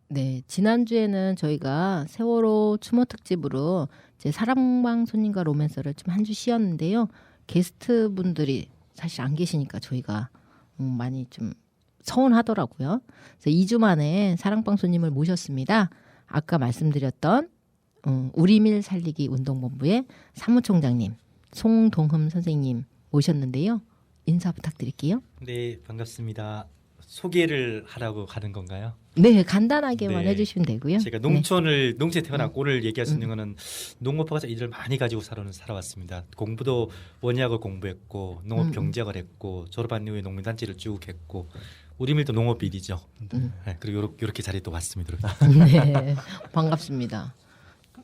네, 지난주에는 저희가 세월호 추모 특집으로 제 사랑방 손님과 로맨서를 좀 한 주 쉬었는데요. 게스트 분들이 사실 안 계시니까 저희가 많이 좀 서운하더라고요. 그래서 2주 만에 사랑방 손님을 모셨습니다. 아까 말씀드렸던 우리밀 살리기 운동본부의 사무총장님 송동흠 선생님 모셨는데요. 인사 부탁드릴게요. 네, 반갑습니다. 소개를 하라고 가는 건가요? 네, 간단하게만 네. 해주시면 되고요. 제가 농촌에 태어났고 오늘 얘기할 수 있는 거는 농업하고서 일을 많이 가지고 살아왔습니다. 공부도 원예학을 공부했고 농업 경제학을 했고 졸업한 이후에 농민단체를 쭉 했고 우리밀도 농업일이죠. 네, 그리고 이렇게 자리에 또 왔습니다. 네, 반갑습니다.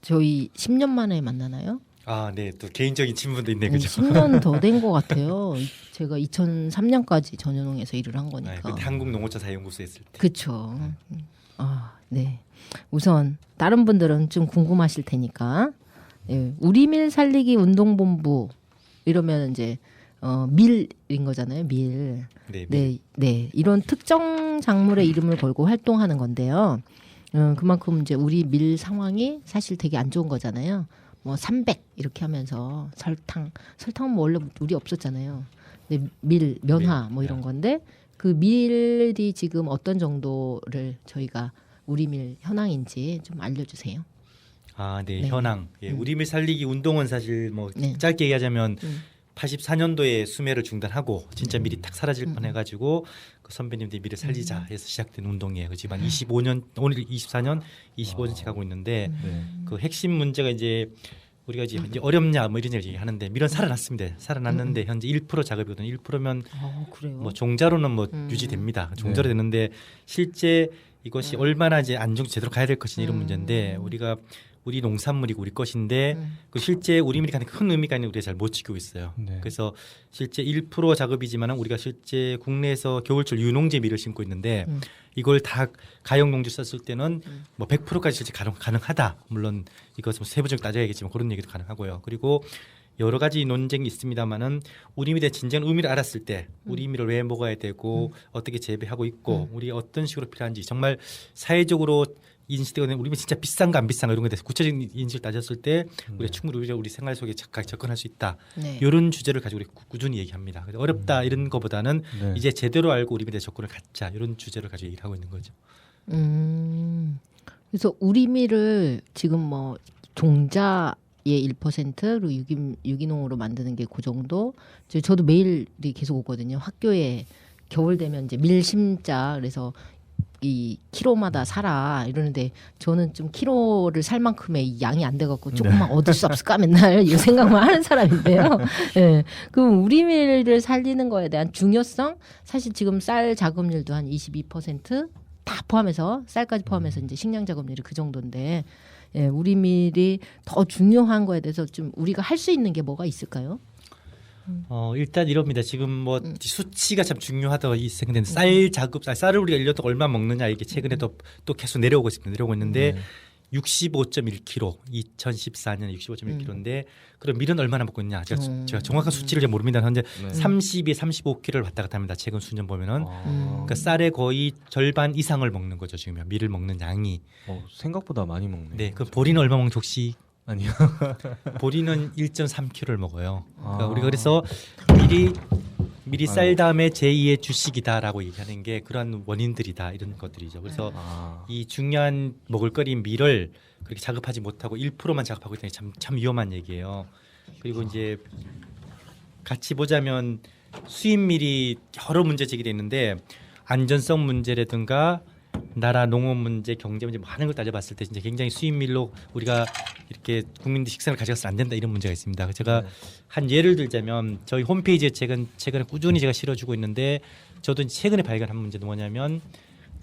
저희 10년 만에 만나나요? 아, 네, 또 개인적인 친분도 있네, 그죠? 10년 더 된 것 같아요. 제가 2003년까지 전현홍에서 일을 한 거니까. 네, 그때 한국농어촌사연구소에 있을 때. 그렇죠. 아, 네. 우선 다른 분들은 좀 궁금하실 테니까 우리밀 살리기 운동본부 이러면 이제 밀인 거잖아요. 밀. 네, 네, 네. 이런 특정 작물의 이름을 걸고 활동하는 건데요. 그만큼 이제 우리 밀 상황이 사실 되게 안 좋은 거잖아요. 뭐 300 이렇게 하면서 설탕은 뭐 원래 우리 없었잖아요. 근데 밀, 면화 뭐 이런 건데 그 밀이 지금 어떤 정도를 저희가 우리 밀 현황인지 좀 알려주세요. 아, 네, 네. 현황. 예, 우리밀 살리기 운동은 사실 뭐 네. 짧게 얘기하자면 84년도에 수매를 중단하고 진짜 밀이 탁 사라질 뻔해가지고 그 선배님들이 밀을 살리자 해서 시작된 운동이에요. 그 지금 한 25년 오늘 24년 25년씩 하고 있는데 네. 그 핵심 문제가 이제 우리가 이제 어렵냐 뭐 이런 얘기하는데 밀은 살아났습니다. 살아났는데 현재 1% 작업이거든요. 1%면 그래요. 뭐 종자로는 뭐 유지됩니다. 종자로 되는데 실제 이것이 얼마나 이제 안정 제대로 가야 될 것이냐 이런 문제인데 우리 농산물이고 우리 것인데 그 실제 우리밀이 가장 큰 의미가 있는 우리가 잘 못 지키고 있어요. 네. 그래서 실제 1% 작업이지만은 우리가 실제 국내에서 겨울철 유농제 밀을 심고 있는데 이걸 다 가용 농지 썼을 때는 뭐 100%까지 실제 가능하다. 물론 이것은 세부적으로 따져야겠지만 그런 얘기도 가능하고요. 그리고 여러 가지 논쟁이 있습니다만은 우리밀의 진정한 의미를 알았을 때 우리밀을 왜 먹어야 되고 어떻게 재배하고 있고 우리 어떤 식으로 필요한지 정말 사회적으로 인식되고 있는 우리밀 진짜 비싼가 안 비싼가 이런 거에 대해서 구체적인 인식을 따졌을 때 우리가 충분히 우리 생활 속에 접근할 수 있다. 네. 이런 주제를 가지고 우리 꾸준히 얘기합니다. 그래서 어렵다 이런 거보다는 네. 이제 제대로 알고 우리밀에 접근을 갖자 이런 주제를 가지고 얘기를 하고 있는 거죠. 그래서 우리밀을 지금 뭐 종자의 1% 그리고 유기농으로 만드는 게 그 정도. 저도 메일이 계속 오거든요. 학교에 겨울 되면 이제 밀 심자 그래서 이 키로마다 사라 이러는데 저는 좀 키로를 살 만큼의 양이 안 돼갖고 조금만 얻을 수 없을까 맨날 이 생각만 하는 사람인데요. 예. 그럼 우리밀을 살리는 거에 대한 중요성 사실 지금 쌀 작업률도 한 22%다 포함해서 쌀까지 포함해서 이제 식량 작업률이 그 정도인데 예, 우리밀이 더 중요한 거에 대해서 좀 우리가 할 수 있는 게 뭐가 있을까요? 일단 이럽니다. 지금 뭐 수치가 참 중요하다고 생각되는 쌀을 우리가 1년 동안 얼마 먹느냐 이게 최근에 또 계속 내려오고 있는데 65.1kg 2014년에 65.1kg인데 그럼 밀은 얼마나 먹고 있냐 제가 정확한 수치를 잘 모릅니다. 현재 30에 35kg를 왔다 갔다 합니다. 최근 수년 보면은 그러니까 쌀의 거의 절반 이상을 먹는 거죠. 지금 밀을 먹는 양이. 생각보다 많이 먹네. 네, 그 보리는 얼마 먹는지 혹시 아니요. 보리는 1.3kg를 먹어요. 그러니까 우리가 그래서 미리 쌀 다음에 제2의 주식이다라고 얘기하는 게 그러한 원인들이다 이런 것들이죠. 그래서 이 중요한 먹을거리 밀을 그렇게 작업하지 못하고 1%만 작업하고 있다는 게 참 위험한 얘기예요. 그리고 이제 같이 보자면 수입밀이 여러 문제 제기돼 있는데 안전성 문제라든가 나라 농업 문제, 경제 문제 많은 걸 따져봤을 때 진짜 굉장히 수입밀로 우리가 이렇게 국민들 식사를 가져가서 안 된다 이런 문제가 있습니다. 제가 한 예를 들자면 저희 홈페이지에 최근에 꾸준히 제가 실어주고 있는데 저도 최근에 발견한 문제는 뭐냐면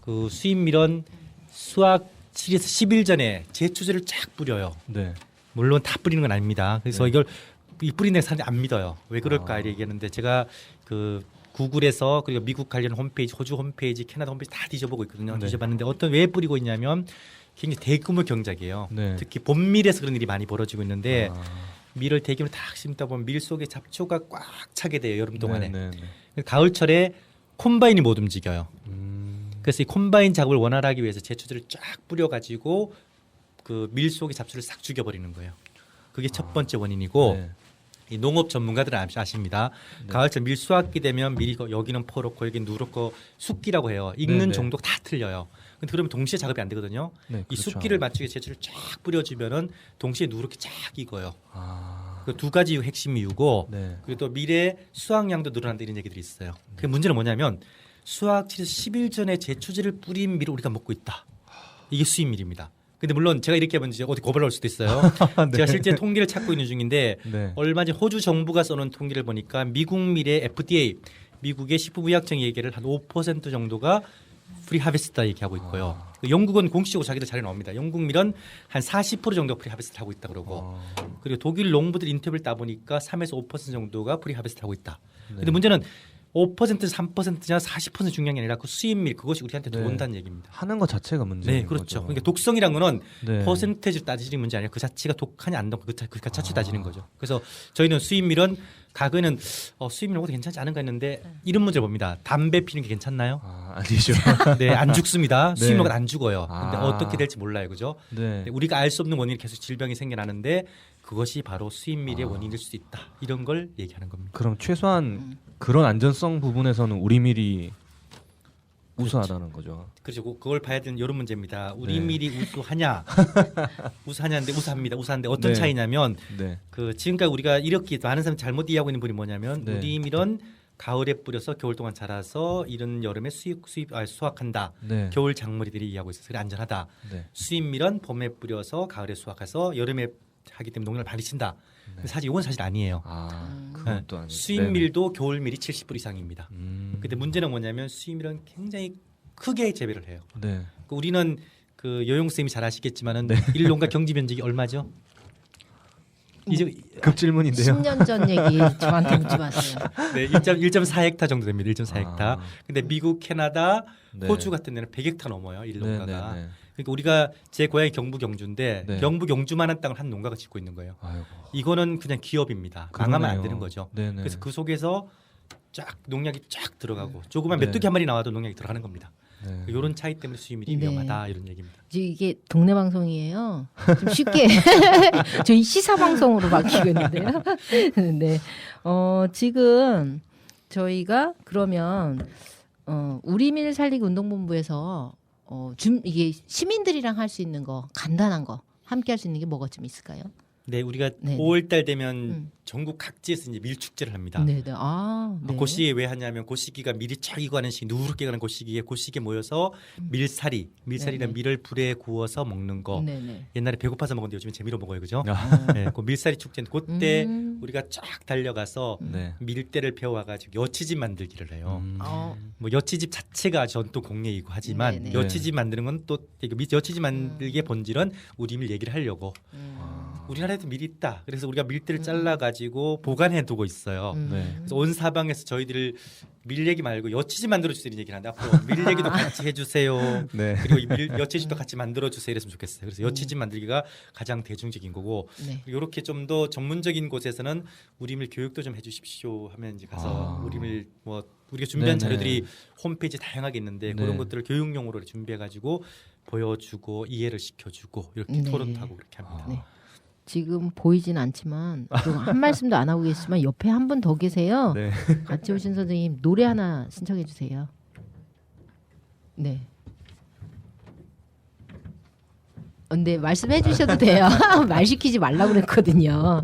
그 수입밀은 수확 7에서 10일 전에 제초제를 쫙 뿌려요. 네. 물론 다 뿌리는 건 아닙니다. 그래서 이걸 뿌리는 사람들이 안 믿어요. 왜 그럴까 얘기하는데 제가 그 구글에서 그리고 미국 관련 홈페이지, 호주 홈페이지, 캐나다 홈페이지 다 뒤져보고 있거든요. 뒤져봤는데 왜 뿌리고 있냐면 굉장히 대규모 경작이에요. 네. 특히 봄밀에서 그런 일이 많이 벌어지고 있는데 밀을 대규모로 딱 심다 보면 밀 속에 잡초가 꽉 차게 돼요. 여름 동안에. 가을철에 콤바인이 못 움직여요. 그래서 이 콤바인 작업을 원활하게 위해서 제초제를 쫙 뿌려가지고 그 밀 속의 잡초를 싹 죽여버리는 거예요. 그게 첫 번째 원인이고 네. 이 농업 전문가들은 아십니다. 네. 가을철 밀 수확기 되면 밀이 여기는 퍼렇고 여기는 누렇고 숙기라고 해요. 익는 네, 네. 정도가 다 틀려요. 근데 그러면 동시에 작업이 안 되거든요. 네, 이 그렇죠. 숙기를 맞추기 위해 제초를 쫙 뿌려주면은 동시에 누렇게 쫙 익어요. 아, 그 두 가지 핵심 이유고 네. 그리고 또 밀의 수확량도 늘어난다 이런 얘기들이 있어요. 그 문제는 뭐냐면 수확치에서 10일 전에 제초제를 뿌린 밀을 우리가 먹고 있다. 이게 수입밀입니다. 근데 물론 제가 이렇게 하면 이제 어디 고발 올 수도 있어요. 네. 제가 실제 통계를 찾고 있는 중인데 네. 얼마 전 호주 정부가 써놓은 통계를 보니까 미국 밀의 FDA 미국의 식품의약청 얘기를 한 5% 정도가 프리 하베스트다 얘기하고 있고요. 영국은 공식적으로 자기들 자료 나옵니다. 영국 밀은 한 40% 정도 프리 하베스트 하고 있다 그러고 그리고 독일 농부들 인터뷰를 따보니까 3에서 5% 정도가 프리 하베스트 하고 있다. 근데 문제는 5% 3%냐 40% 중요한 게 아니라 그 수입밀 그것이 우리한테 네. 들어온다는 얘기입니다. 하는 것 자체가 문제인 네, 그렇죠. 거죠. 그러니까 독성이란 거는 네. 퍼센테이지로 따지는 문제 아니라 그 자체가 독하냐 안 독하 그 자체 따지는 거죠. 그래서 저희는 수입밀은 과거에는 수입밀 먹어도 괜찮지 않은가 했는데 이런 문제 봅니다. 담배 피는 게 괜찮나요? 아니죠. 네, 안 죽습니다. 네. 수입 먹어도 안 죽어요. 근데 아. 어떻게 될지 몰라요, 그죠? 네. 우리가 알 수 없는 원인이 계속 질병이 생겨나는데 그것이 바로 수입밀의 원인일 수도 있다. 이런 걸 얘기하는 겁니다. 그럼 최소한 그런 안전성 부분에서는 우리 밀이 우수하다는 거죠. 그렇죠. 그걸 봐야 되는 이런 문제입니다. 우리 네. 밀이 우수하냐? 우수하냐인데 우수합니다. 우수한데 어떤 네. 차이냐면 네. 그 지금까지 우리가 이렇게 많은 사람이 잘못 이해하고 있는 분이 뭐냐면 네. 우리 밀은 가을에 뿌려서 겨울 동안 자라서 이른 여름에 수확한다. 네. 겨울 작물이들이 이해하고 있어서 그래 안전하다. 네. 수입밀은 봄에 뿌려서 가을에 수확해서 여름에 하기 때문에 농약을 많이 친다. 근데 사실 이건 사실 아니에요. 그건 또 아니죠. 수입밀도 겨울밀이 70% 이상입니다. 네. 근데 문제는 뭐냐면 수입밀은 굉장히 크게 재배를 해요. 네. 그 우리는 그 요용 쌤이 잘 아시겠지만은 네. 일농가 경지 면적이 얼마죠? 이제 급질문인데요. 10년 전 얘기 저한테 묻지 마세요. 네, 1.4헥타 정도 됩니다. 1.4헥타. 아. 근데 미국, 캐나다, 네. 호주 같은 데는 100헥타 넘어요. 일농가가. 네, 네, 네. 그러니까 우리가 제 고향이 경북 영주인데 네. 경북 영주만한 땅을 한 농가가 짓고 있는 거예요. 아이고. 이거는 그냥 기업입니다. 망하면 안 그러네요. 되는 거죠. 네네. 그래서 그 속에서 쫙 농약이 쫙 들어가고 조그만 네. 메뚜기 한 마리 나와도 농약이 들어가는 겁니다. 네. 이런 차이 때문에 수입밀이 네. 위험하다 이런 얘기입니다. 이제 이게 동네 방송이에요. 좀 쉽게 저희 시사 방송으로 바뀌겠는데요. 네, 지금 저희가 그러면 우리밀 살리기 운동본부에서 이게 시민들이랑 할 수 있는 거 간단한 거 함께 할 수 있는 게 뭐가 좀 있을까요? 네, 우리가 네. 5월달 되면 음. 전국 각지에서 이제 밀 축제를 합니다. 네, 네. 아, 네. 그 시기에 왜 하냐면 그 시기가 밀이 쫙 익어가는 시기, 누렇게 가는 그 시기에 모여서 밀살이란 네네. 밀을 불에 구워서 먹는 거. 네, 네. 옛날에 배고파서 먹었는데 요즘엔 재미로 먹어요, 그죠? 아. 네, 그 밀살이 축제는 그때 음. 우리가 쫙 달려가서 네. 밀대를 배워가지고 여치집 만들기를 해요. 어, 뭐 여치집 자체가 전통 공예이고 하지만 네네. 여치집 만드는 건 또 여치집 만들기의 본질은 우리 밀 얘기를 하려고. 우리나라에도 밀이 있다. 그래서 우리가 밀대를 잘라가지고 보관해 두고 있어요. 네. 그래서 온 사방에서 저희들 밀 얘기 말고 여치집 만들어 주세요 이런 얘기를 하는데 앞으로 밀 얘기도 같이 해주세요. 네. 그리고 이 여치집도 같이 만들어 주세요 이랬으면 좋겠어요. 그래서 여치집 만들기가 가장 대중적인 거고 네. 이렇게 좀 더 전문적인 곳에서는 우리 밀 교육도 좀 해주십시오 하면 이제 가서 우리 밀 뭐 우리가 준비한 네네. 자료들이 홈페이지 다양하게 있는데 네. 그런 것들을 교육용으로 준비해가지고 보여주고 이해를 시켜주고 이렇게 네. 토론하고 그렇게 합니다. 네. 지금 보이진 않지만 그리고 한 말씀도 안 하고 계시지만 옆에 한 분 더 계세요. 네. 같이 오신 선생님 노래 하나 신청해 주세요. 네. 근데 말씀해 주셔도 돼요. 말 시키지 말라고 그랬거든요.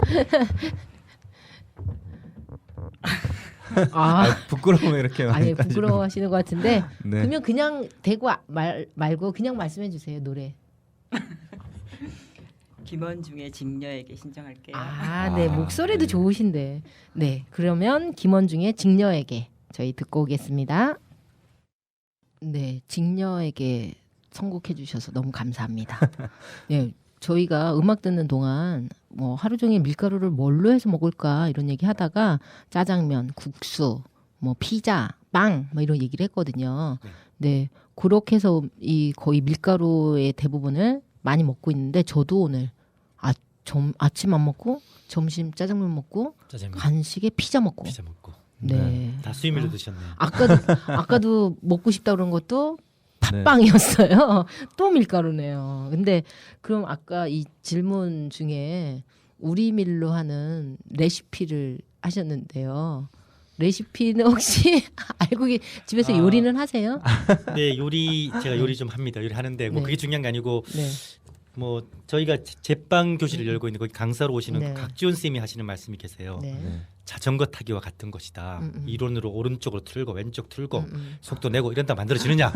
부끄러우면 이렇게 아니 많이 따지고. 부끄러워하시는 것 같은데 네. 그러면 그냥 대고 말고 그냥 말씀해 주세요 노래. 김원중의 직녀에게 신청할게요. 네 아, 목소리도 네. 좋으신데. 네 그러면 김원중의 직녀에게 저희 듣고 오겠습니다. 네 직녀에게 선곡해 주셔서 너무 감사합니다. 네 저희가 음악 듣는 동안 뭐 하루 종일 밀가루를 뭘로 해서 먹을까 이런 얘기 하다가 짜장면, 국수, 뭐 피자, 빵 뭐 이런 얘기를 했거든요. 네 그렇게 해서 이 거의 밀가루의 대부분을 많이 먹고 있는데 저도 오늘 아침 안 먹고 점심 짜장면 먹고 짜장면, 간식에 피자 먹고 먹고 네. 다 수입밀로 드셨네요. 아까도 먹고 싶다 그런 것도 팥빵이었어요. 또 밀가루네요. 근데 그럼 아까 이 질문 중에 우리밀로 하는 레시피를 하셨는데요. 레시피는 혹시 알고 집에서 요리는 하세요? 네, 제가 요리 좀 합니다. 요리 하는데 뭐 네. 그게 중요한 게 아니고 네. 뭐 저희가 제빵 교실을 열고 있는 거기 강사로 오시는 네. 각지원 쌤이 하시는 말씀이 계세요. 네. 네. 자전거 타기와 같은 것이다. 이론으로 오른쪽으로 틀고 왼쪽 틀고 음. 속도 내고 이런다 만들어지느냐?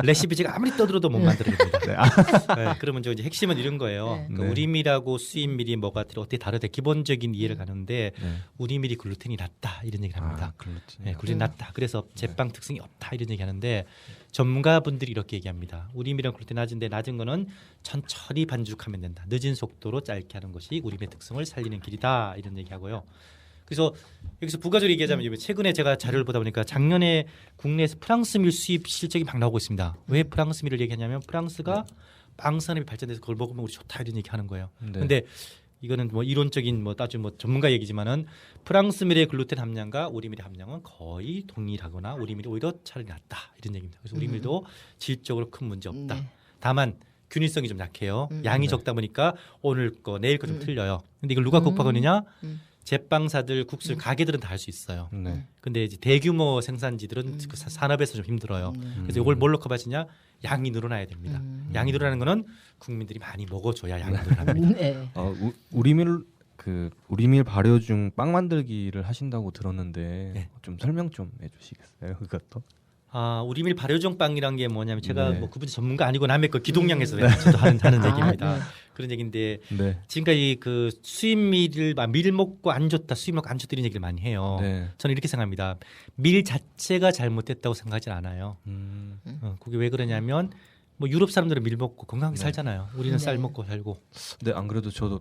레시피 제가 아무리 떠들어도 못 만들어냅니다. 네, 그러면 저 이제 핵심은 이런 거예요. 네. 그러니까 네. 우리밀하고 수입밀이 뭐가 어떻게 다르다 기본적인 이해를 가는데 네. 우리밀이 글루텐이 낮다 이런 얘기를 합니다. 글루텐. 네, 글루텐 낮다. 그래서 제빵 특성이 없다 이런 얘기하는데 전문가분들이 이렇게 얘기합니다. 우리밀은 글루텐 낮은데 낮은 거는 천천히 반죽하면 된다. 늦은 속도로 짧게 하는 것이 우리밀의 특성을 살리는 길이다 이런 얘기하고요. 그래서 여기서 부가적으로 얘기하자면 최근에 제가 자료를 보다 보니까 작년에 국내에서 프랑스 밀 수입 실적이 막 나오고 있습니다. 왜 프랑스 밀을 얘기하냐면 프랑스가 빵 산업이 발전돼서 그걸 먹으면 우리 좋다 이런 얘기하는 거예요. 네. 근데 이거는 뭐 이론적인 뭐 따지면 뭐 전문가 얘기지만은 프랑스 밀의 글루텐 함량과 우리 밀의 함량은 거의 동일하거나 우리 밀이 오히려 차라리 낫다 이런 얘기입니다. 그래서 우리 밀도 질적으로 큰 문제 없다. 네. 다만 균일성이 좀 약해요. 양이 적다 보니까 오늘 거 내일 거 좀 틀려요. 근데 이걸 누가 극복하느냐? 제빵사들, 국술 가게들은 다 할 수 있어요. 네. 근데 이제 대규모 생산지들은 그 산업에서 좀 힘들어요. 그래서 이걸 뭘로 커버하시냐? 양이 늘어나야 됩니다. 양이 늘어나는 거는 국민들이 많이 먹어줘야 양이 늘어납니다. 네. 우리밀 발효 중 빵 만들기를 하신다고 들었는데 네. 좀 설명 좀 해주시겠어요? 그것도. 아, 우리밀 발효종 빵이란 게 뭐냐면 제가 네. 뭐 그분이 전문가 아니고 남의 거 기동량에서 저도 하는 얘기입니다. 네. 그런 얘기인데 네. 지금까지 그 수입밀을 밀 먹고 안 좋다, 수입 먹고 안 좋다 이런 얘기를 많이 해요. 네. 저는 이렇게 생각합니다. 밀 자체가 잘못됐다고 생각하지 않아요. 그게 왜 그러냐면 뭐 유럽 사람들은 밀 먹고 건강하게 네. 살잖아요. 우리는 네. 쌀 먹고 살고. 네, 안 그래도 저도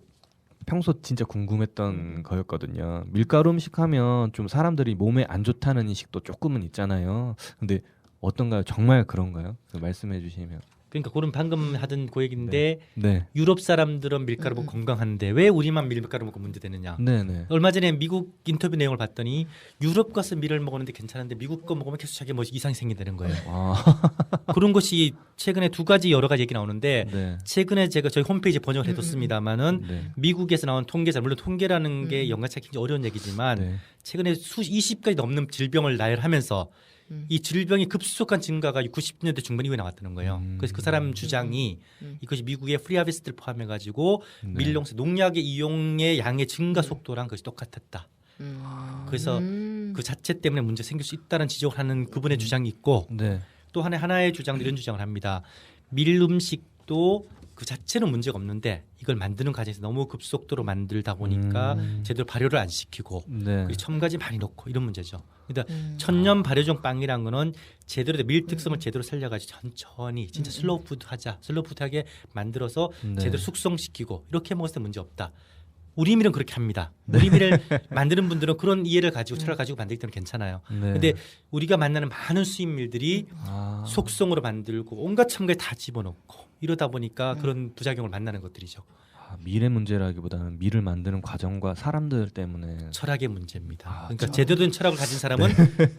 평소 진짜 궁금했던 거였거든요. 밀가루 음식 하면 좀 사람들이 몸에 안 좋다는 인식도 조금은 있잖아요. 근데 어떤가요? 정말 그런가요? 말씀해 주시면. 그러니까 그런 방금 하던 그 얘기인데 네. 유럽 사람들은 밀가루 먹고 건강한데 왜 우리만 밀가루 먹고 문제되느냐? 네, 네. 얼마 전에 미국 인터뷰 내용을 봤더니 유럽 가서 밀을 먹었는데 괜찮은데 미국 거 먹으면 계속 자기 뭐 이상이 생긴다는 거예요. 아. 그런 것이 최근에 여러 가지 얘기 나오는데 네. 최근에 제가 저희 홈페이지 번역을 해뒀습니다만은 네. 미국에서 나온 통계자 물론 통계라는 게 연관찾기 어려운 얘기지만 네. 최근에 20가지 넘는 질병을 나열하면서 이 질병이 급속한 증가가 90년대 중반 이후에 나왔다는 거예요. 그래서 그 사람 주장이 이것이 미국의 프리하베스트를 포함해 가지고 네. 밀농사 농약의 이용의 양의 증가 속도랑 그것이 똑같았다. 그래서 그 자체 때문에 문제 생길 수 있다는 지적을 하는 그분의 주장이 있고 네. 또 하나의 주장도 이런 주장을 합니다. 밀 음식도 그 자체는 문제가 없는데 이걸 만드는 과정에서 너무 급속도로 만들다 보니까 제대로 발효를 안 시키고 네. 그리고 첨가지 많이 넣고 이런 문제죠. 그러니까 천년 발효종 빵이란 거는 제대로 밀 특성을 제대로 살려가지고 천천히 진짜 슬로우푸드하게 만들어서 네. 제대로 숙성시키고 이렇게 먹었을 때 문제 없다. 우리밀은 그렇게 합니다. 우리밀을 만드는 분들은 그런 이해를 가지고 철학을 가지고 만들기 때문에 괜찮아요. 네. 근데 우리가 만나는 많은 수입밀들이 아. 속성으로 만들고 온갖 첨가에 다 집어넣고 이러다 보니까 그런 부작용을 만나는 것들이죠. 밀의 문제라기보다는 밀을 만드는 과정과 사람들 때문에. 철학의 문제입니다. 아, 그러니까 제대로 된 철학을 가진 사람은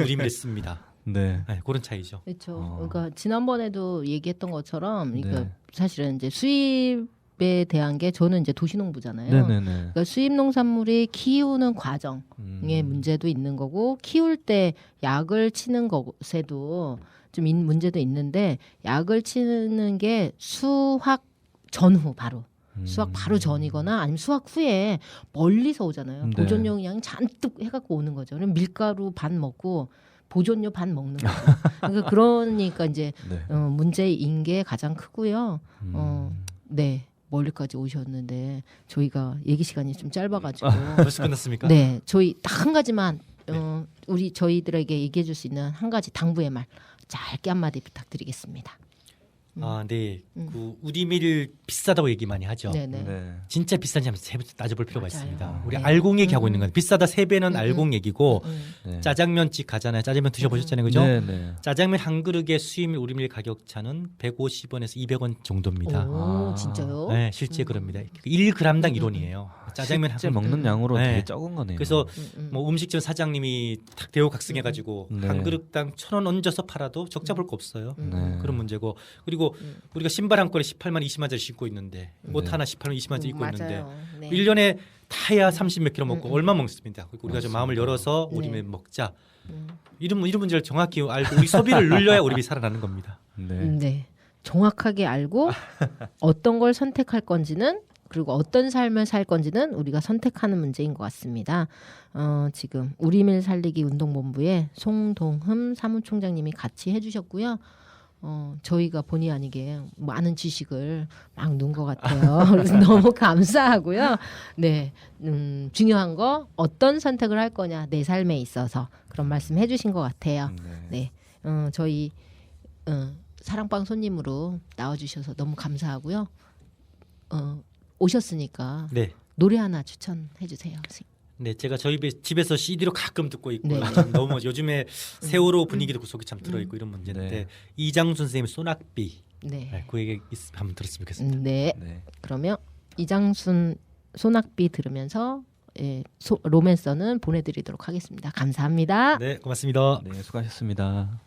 우리밀을 씁니다. 네. 네, 그런 차이죠. 그렇죠. 그러니까 지난번에도 얘기했던 것처럼 그러니까 네. 사실은 이제 수입에 대한 게 저는 이제 도시농부잖아요. 네네네. 그러니까 수입 농산물이 키우는 과정의 문제도 있는 거고 키울 때 약을 치는 것에도 좀 문제도 있는데 약을 치는 게 수확 전후 바로 수확 바로 전이거나 아니면 수확 후에 멀리서 오잖아요. 네. 보존용 양이 잔뜩 해갖고 오는 거죠. 그럼 밀가루 반 먹고 보존료 반 먹는 거죠. 그러니까 이제 네. 문제인 게 가장 크고요. 네. 멀리까지 오셨는데 저희가 얘기 시간이 좀 짧아가지고 벌써 끝났습니까? 네, 저희 딱 한 가지만 우리 저희들에게 얘기해 줄 수 있는 한 가지 당부의 말 짧게 한마디 부탁드리겠습니다. 아, 네. 그 우리밀 비싸다고 얘기 많이 하죠. 네네. 네. 진짜 비싼지 한번 따져볼 필요가 맞아요. 있습니다. 우리 네. 알공 얘기하고 있는 건 비싸다 3배는 알공 얘기고 네. 짜장면집 가잖아요. 짜장면 드셔보셨잖아요, 그죠? 네, 네. 짜장면 한 그릇의 수입밀 우리밀 가격 차는 150원에서 200원 정도입니다. 오, 진짜요? 네, 실제 그럽니다. 1g당 1원이에요. 짜장면 실제 한 먹는 양으로 네. 되게 적은 거네요. 그래서 뭐 음식점 사장님이 탁 대우각성해가지고 네. 한 그릇당 1,000원 얹어서 팔아도 적자 볼 거 없어요. 네. 그런 문제고 그리고 우리가 신발 한 꼴에 18만 20만짜리 신고 있는데 옷 네. 하나 18만 20만짜리 입고 있는데 맞아요. 네. 1년에 타야 30몇 킬로 먹고 얼마 먹습니다. 그리고 우리가 좀 마음을 열어서 네. 우리 먹자. 이런 문제를 정확히 알고 우리 소비를 늘려야 우리 살아나는 겁니다. 네. 네. 정확하게 알고 어떤 걸 선택할 건지는 그리고 어떤 삶을 살 건지는 우리가 선택하는 문제인 것 같습니다. 지금 우리밀 살리기 운동본부의 송동흠 사무총장님이 같이 해주셨고요. 저희가 본의 아니게 많은 지식을 막 넣은 것 같아요. 그래서 너무 감사하고요. 네, 중요한 거 어떤 선택을 할 거냐 내 삶에 있어서 그런 말씀 해주신 것 같아요. 네, 저희 사랑방 손님으로 나와주셔서 너무 감사하고요. 오셨으니까 네. 노래 하나 추천해 주세요. 네, 제가 저희 집에서 CD로 가끔 듣고 있고 네. 참 너무 요즘에 세월호 분위기도 그 속에 참 들어있고 이런 문제인데 네. 이장순 선생님의 소낙비 네, 그 얘기 한번 들었으면 좋겠습니다. 네. 네. 그러면 이장순 소낙비 들으면서 로맨서는 보내드리도록 하겠습니다. 감사합니다. 네, 고맙습니다. 네, 수고하셨습니다.